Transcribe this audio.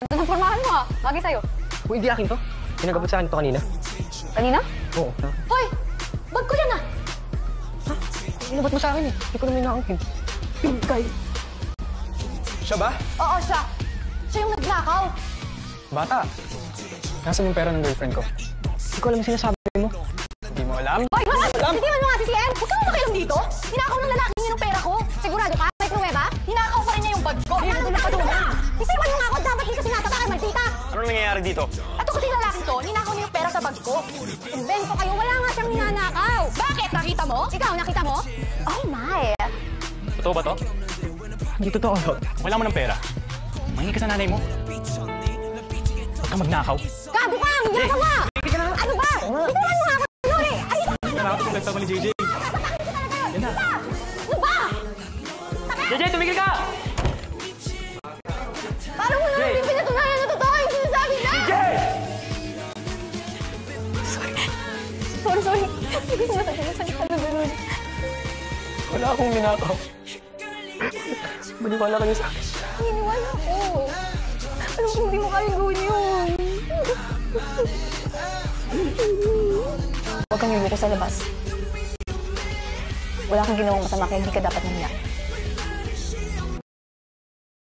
Ito ng pormahan mo, ah. Bagay sa'yo. Uy, hindi akin to. Pinagabot sa akin ito kanina. Kanina? Oo. Hoy! Bag ko yan, ah! Ha? Inabot mo sa akin, eh. Hindi ko naman nakangkin. Pinkay. Siya ba? Oo, siya. Siya yung nagnakaw. Bata. Nasaan yung pera ng girlfriend ko? Hindi ko alam yung sinasabi mo. Hindi mo alam? Hoy, sitiwan mo nga si CM! Huwag kang makialam dito! Hinakaw ng lalaki niya ng pera ko! Sigurado ka? Kahit nuweba? Hinakaw pa rin niya yung bag ko! Ano na patulong? Sisiwan mo nga ako! Dapat hindi kasi natatakan, maldita! Anong nangyayari dito? Ito kasi lalaki to, ninakaw niya yung pera sa bag ko. Invento kayo, wala nga siyang ninanakaw! Bakit? Nakita mo? Ikaw, nakita mo? Oh my! Totoo ba to? Hindi totoo. Wala mo ng pera. Mangingi ka sa nanay mo. Huwag ka magnakaw. Gago ka! Hindi ka nga! Ano ba? Ituwan mo nga ako! Lori! Ay, ito ka! Nalakot yung pagtama ni JJ. Yan na! Ano ba? JJ, tumigil ka! Paano mo naman yung pinatunayan na totoo yung sinasabi na? JJ! Sorry. Hindi ko masakit na gano'n. Wala akong ninakaw. Maniwala kayo sa akin. Hiniwala ko. Alam ko hindi mo kayang gawin yun. Huwag kang yubuko sa labas. Wala kang ginawang masama kaya hindi ka dapat naniyak.